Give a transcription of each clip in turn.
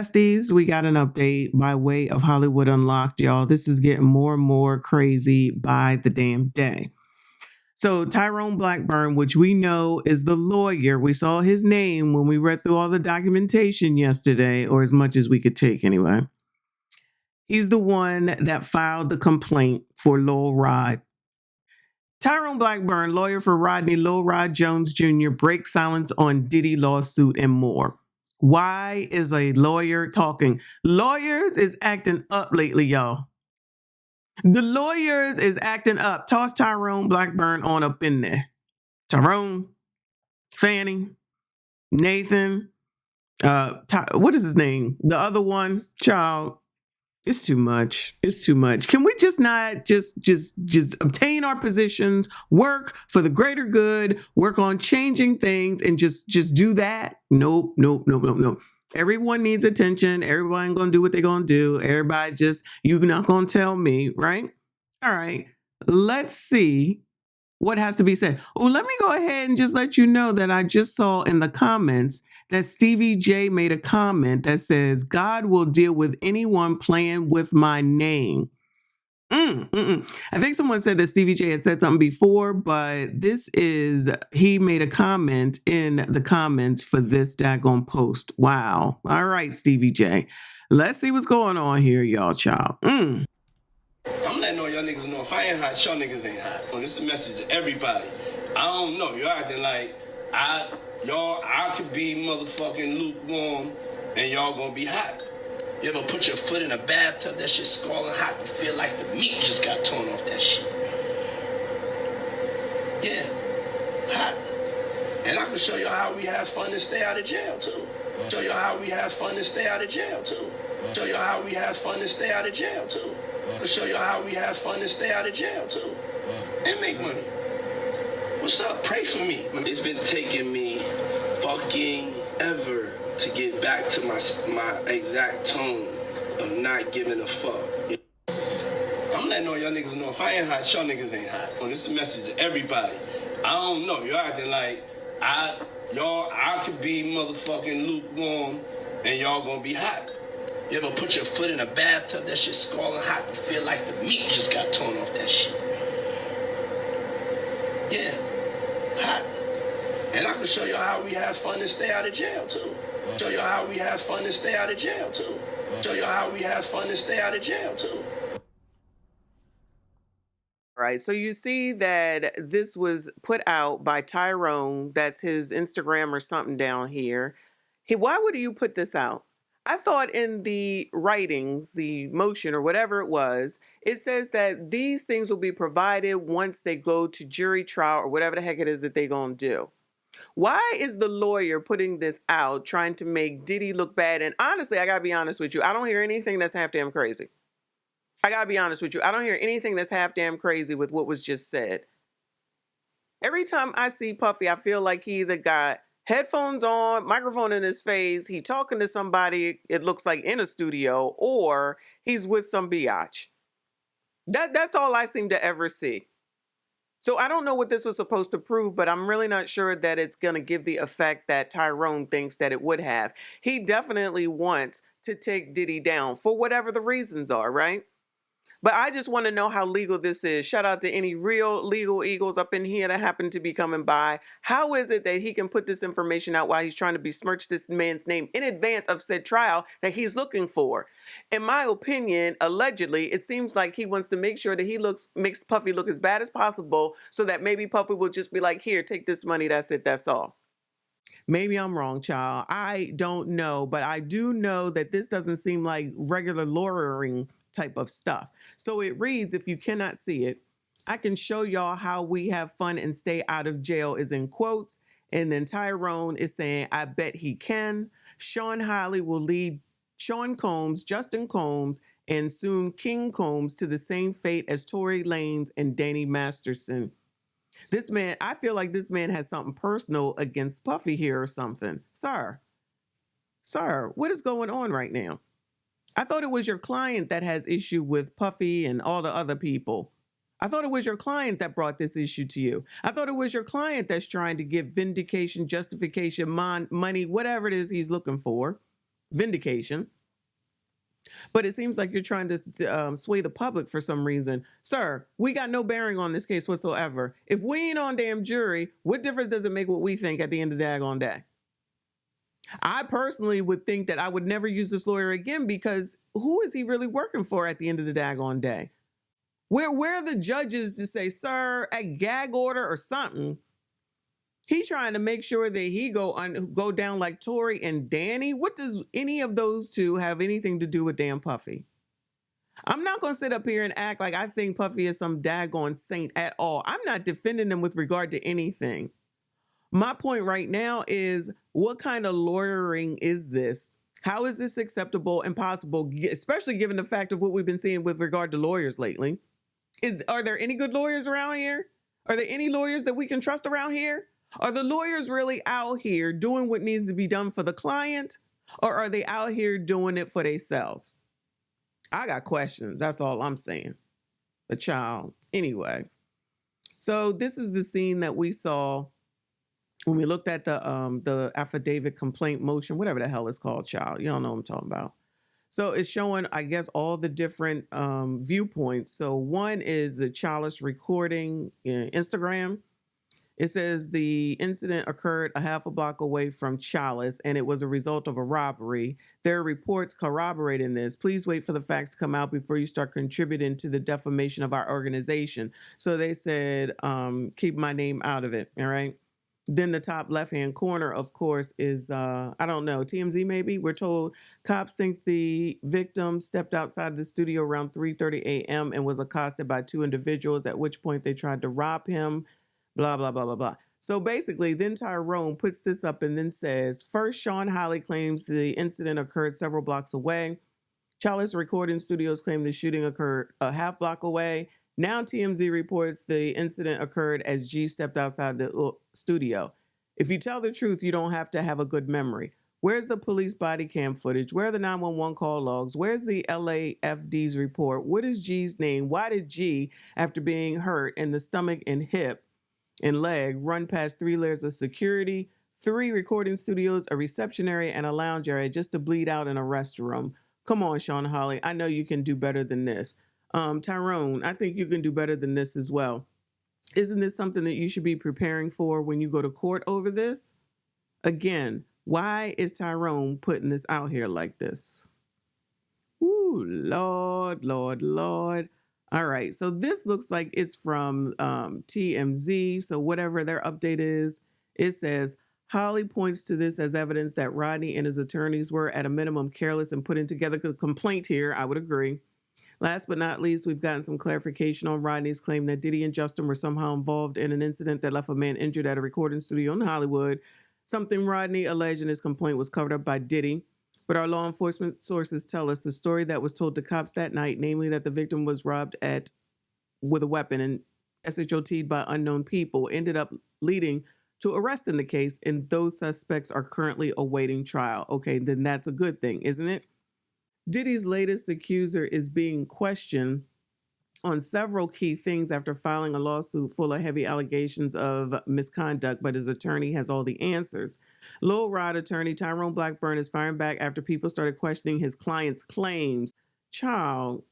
besties, we got an update by way of Hollywood Unlocked, y'all. This is getting more and more crazy by the damn day. So Tyrone Blackburn, which we know is the lawyer, we saw his name when we read through all the documentation yesterday, or as much as we could take anyway. He's the one that filed the complaint for Lil Rod. Tyrone Blackburn, lawyer for Rodney Lil Rod Jones Jr., breaks silence on Diddy lawsuit and more. Why is a lawyer talking? Lawyers is acting up lately, y'all. The lawyers is acting up. Toss Tyrone Blackburn on up in there. Tyrone, Fanny, Nathan, what is his name? The other one, child. It's too much. It's too much. Can we just not just obtain our positions, work for the greater good, work on changing things, and just do that? Nope. Everyone needs attention. Everybody ain't gonna do what they're gonna do. Everybody you're not gonna tell me, right? All right. Let's see what has to be said. Oh, let me go ahead and just let you know that I just saw in the comments that Stevie J made a comment that says, God will deal with anyone playing with my name. I think someone said that Stevie J had said something before, but he made a comment in the comments for this daggone post. Wow. All right, Stevie J. Let's see what's going on here, y'all, child. I'm letting all y'all niggas know if I ain't hot, y'all niggas ain't hot. Well, this is a message to everybody. I don't know. You're acting like I could be motherfucking lukewarm and y'all gonna be hot. You ever put your foot in a bathtub, that shit scalding hot, you feel like the meat just got torn off that shit. Yeah, hot. And I can show y'all how we have fun and stay out of jail too. Show y'all how we have fun and stay out of jail too. Show y'all how we have fun and stay out of jail too. Show y'all how we have fun and stay out of jail too. And make money. What's up? Pray for me. It's been taking me fucking ever to get back to my exact tone of not giving a fuck. I'm letting all y'all niggas know if I ain't hot, y'all niggas ain't hot. Well, this is a message to everybody. I don't know. You're acting like I could be motherfucking lukewarm and y'all gonna be hot. You ever put your foot in a bathtub, that shit scalding hot, you feel like the meat just got torn off that shit. Yeah, hot. And I can show y'all how we have fun and stay out of jail too. Show y'all how we have fun and stay out of jail too. Show y'all how we have fun and stay out of jail too. All right, so you see that this was put out by Tyrone. That's his Instagram or something down here. Why would you put this out? I thought in the writings, the motion or whatever it was, it says that these things will be provided once they go to jury trial or whatever the heck it is that they're going to do. Why is the lawyer putting this out, trying to make Diddy look bad? And honestly, I got to be honest with you. I don't hear anything that's half damn crazy. I got to be honest with you. I don't hear anything that's half damn crazy with what was just said. Every time I see Puffy, I feel like he either got headphones on, microphone in his face, he talking to somebody, it looks like in a studio, or he's with some biatch. That's all I seem to ever see. So I don't know what this was supposed to prove, but I'm really not sure that it's going to give the effect that Tyrone thinks that it would have. He definitely wants to take Diddy down for whatever the reasons are, right? But I just want to know how legal this is. Shout out to any real legal eagles up in here that happen to be coming by. How is it that he can put this information out while he's trying to besmirch this man's name in advance of said trial that he's looking for? In my opinion, allegedly, it seems like he wants to make sure that he makes Puffy look as bad as possible so that maybe Puffy will just be like, here, take this money. That's it. That's all. Maybe I'm wrong, child. I don't know, but I do know that this doesn't seem like regular lawyering type of stuff. So it reads, if you cannot see it, I can show y'all how we have fun and stay out of jail is in quotes. And then Tyrone is saying, I bet he can. Sean Hawley will lead Sean Combs, Justin Combs, and soon King Combs to the same fate as Tory Lanez and Danny Masterson. This man, I feel like this man has something personal against Puffy here or something. Sir, what is going on right now? I thought it was your client that has issue with Puffy and all the other people. I thought it was your client that brought this issue to you. I thought it was your client that's trying to give vindication, justification, money, whatever it is he's looking for. vindication. But it seems like you're trying to sway the public for some reason. Sir, we got no bearing on this case whatsoever. If we ain't on damn jury, what difference does it make what we think at the end of the daggone day? I personally would think that I would never use this lawyer again, because who is he really working for at the end of the daggone day? Where are the judges to say, sir, a gag order or something? He's trying to make sure that he go down like Tory and Danny. What does any of those two have anything to do with damn Puffy? I'm not going to sit up here and act like I think Puffy is some daggone saint at all. I'm not defending him with regard to anything. My point right now is, what kind of lawyering is this? How is this acceptable and possible, especially given the fact of what we've been seeing with regard to lawyers lately? Are there any good lawyers around here? Are there any lawyers that we can trust around here? Are the lawyers really out here doing what needs to be done for the client, or are they out here doing it for themselves? I got questions. That's all I'm saying. But child, anyway. So this is the scene that we saw when we looked at the affidavit complaint motion, whatever the hell it's called, child. You don't know what I'm talking about. So it's showing, I guess, all the different viewpoints. So one is the childish recording in Instagram. It says the incident occurred a half a block away from Chalice, and it was a result of a robbery. There are reports corroborating this. Please wait for the facts to come out before you start contributing to the defamation of our organization. So they said, keep my name out of it. All right. Then the top left-hand corner, of course, is, I don't know, TMZ maybe? We're told cops think the victim stepped outside the studio around 3:30 a.m. and was accosted by two individuals, at which point they tried to rob him. Blah, blah, blah, blah, blah. So basically, then Tyrone puts this up and then says, first, Sean Holly claims the incident occurred several blocks away. Chalice Recording Studios claim the shooting occurred a half block away. Now TMZ reports the incident occurred as G stepped outside the studio. If you tell the truth, you don't have to have a good memory. Where's the police body cam footage? Where are the 911 call logs? Where's the LAFD's report? What is G's name? Why did G, after being hurt in the stomach and hip and leg, run past 3 layers of security, 3 recording studios, a reception area, and a lounge area just to bleed out in a restroom? Come on, Sean Holly. I know you can do better than this. Tyrone, I think you can do better than this as well. Isn't this something that you should be preparing for when you go to court over this? Again, why is Tyrone putting this out here like this? Ooh, Lord, Lord, Lord. All right, so this looks like it's from TMZ. So whatever their update is, it says, Holly points to this as evidence that Rodney and his attorneys were at a minimum careless in putting together the complaint here. I would agree. Last but not least, we've gotten some clarification on Rodney's claim that Diddy and Justin were somehow involved in an incident that left a man injured at a recording studio in Hollywood. Something Rodney alleged in his complaint was covered up by Diddy. But our law enforcement sources tell us the story that was told to cops that night, namely that the victim was robbed with a weapon and SHOT'd by unknown people, ended up leading to arrest in the case, and those suspects are currently awaiting trial. Okay, then that's a good thing, isn't it? Diddy's latest accuser is being questioned on several key things after filing a lawsuit full of heavy allegations of misconduct, but his attorney has all the answers. Lil Rod attorney Tyrone Blackburn is firing back after people started questioning his client's claims. Child.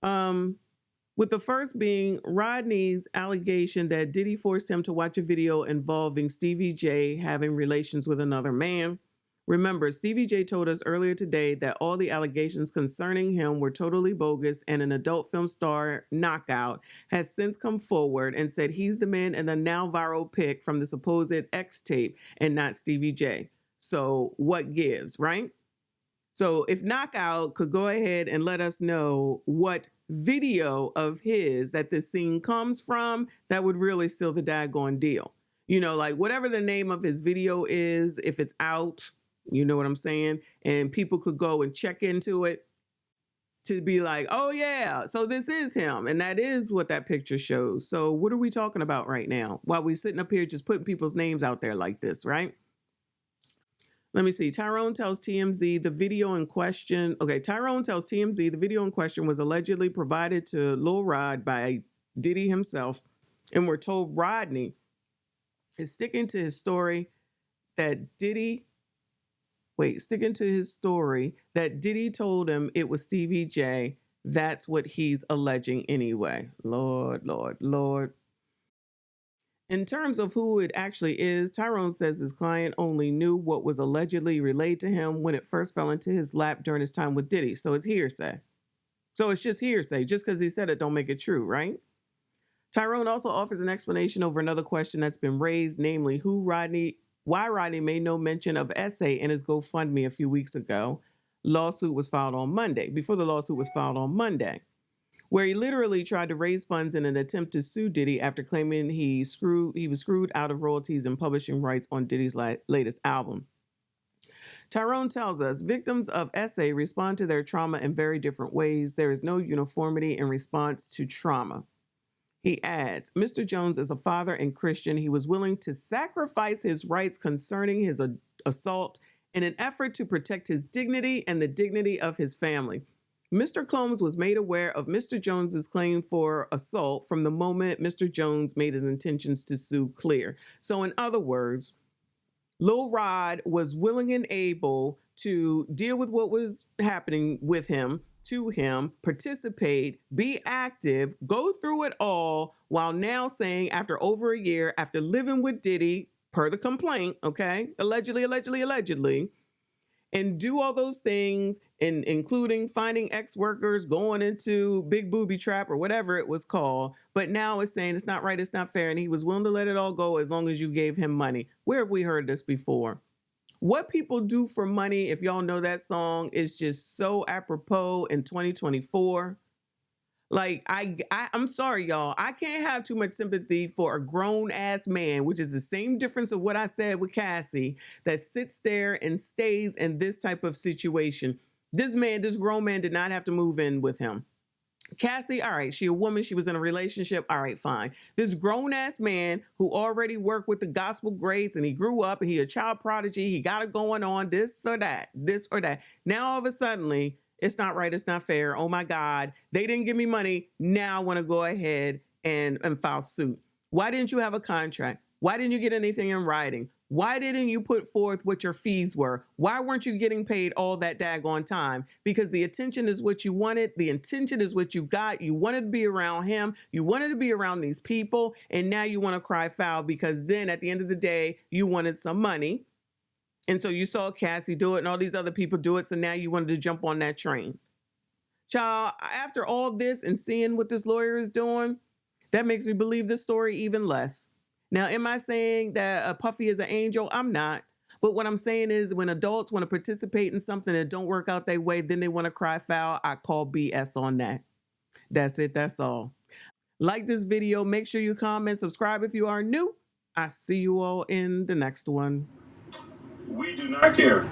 With the first being Rodney's allegation that Diddy forced him to watch a video involving Stevie J having relations with another man. Remember, Stevie J told us earlier today that all the allegations concerning him were totally bogus, and an adult film star, Knockout, has since come forward and said he's the man in the now viral pic from the supposed X tape and not Stevie J. So what gives, right? So if Knockout could go ahead and let us know what video of his that this scene comes from, that would really seal the daggone deal. You know, like whatever the name of his video is, if it's out, you know what I'm saying? And people could go and check into it to be like, oh yeah, so this is him. And that is what that picture shows. So what are we talking about right now? While we're sitting up here just putting people's names out there like this, right? Let me see. Tyrone tells TMZ the video in question. Okay, Tyrone tells TMZ the video in question was allegedly provided to Lil Rod by Diddy himself. And we're told Rodney is sticking to his story that Diddy sticking to his story that Diddy told him it was Stevie J. That's what he's alleging anyway. Lord, Lord, Lord. In terms of who it actually is, Tyrone says his client only knew what was allegedly relayed to him when it first fell into his lap during his time with Diddy. So it's hearsay. So it's just hearsay. Just because he said it don't make it true, right? Tyrone also offers an explanation over another question that's been raised, namely why Rodney made no mention of Essay in his GoFundMe a few weeks ago. Lawsuit was filed on Monday, before the lawsuit was filed on Monday, where he literally tried to raise funds in an attempt to sue Diddy after claiming he was screwed out of royalties and publishing rights on Diddy's latest album. Tyrone tells us victims of Essay respond to their trauma in very different ways. There is no uniformity in response to trauma. He adds, Mr. Jones is a father and Christian. He was willing to sacrifice his rights concerning his assault in an effort to protect his dignity and the dignity of his family. Mr. Combs was made aware of Mr. Jones's claim for assault from the moment Mr. Jones made his intentions to sue clear. So in other words, Lil Rod was willing and able to deal with what was happening with him, to him, participate, be active, go through it all, while now saying after over a year, after living with Diddy, per the complaint, okay, allegedly, and do all those things, including finding ex-workers, going into Big Booby Trap or whatever it was called. But now it's saying it's not right, it's not fair, and he was willing to let it all go as long as you gave him money. Where have we heard this before? What people do for money, if y'all know that song, is just so apropos in 2024. Like, I'm sorry, y'all. I can't have too much sympathy for a grown-ass man, which is the same difference of what I said with Cassie, that sits there and stays in this type of situation. This grown man did not have to move in with him. Cassie, all right, she a woman, she was in a relationship, all right, fine. This grown-ass man who already worked with the gospel greats and he grew up and he a child prodigy, he got it going on, this or that. Now all of a sudden, it's not right, it's not fair. Oh my God, they didn't give me money. Now I want to go ahead and file suit. Why didn't you have a contract? Why didn't you get anything in writing? Why didn't you put forth what your fees were? Why weren't you getting paid all that daggone time? Because the attention is what you wanted. The intention is what you got. You wanted to be around him. You wanted to be around these people. And now you want to cry foul because then at the end of the day, you wanted some money. And so you saw Cassie do it and all these other people do it. So now you wanted to jump on that train. Child, after all this and seeing what this lawyer is doing, that makes me believe this story even less. Now, am I saying that Puffy is an angel? I'm not. But what I'm saying is when adults want to participate in something that don't work out their way, then they want to cry foul. I call BS on that. That's it. That's all. Like this video. Make sure you comment, subscribe if you are new. I see you all in the next one. We do not care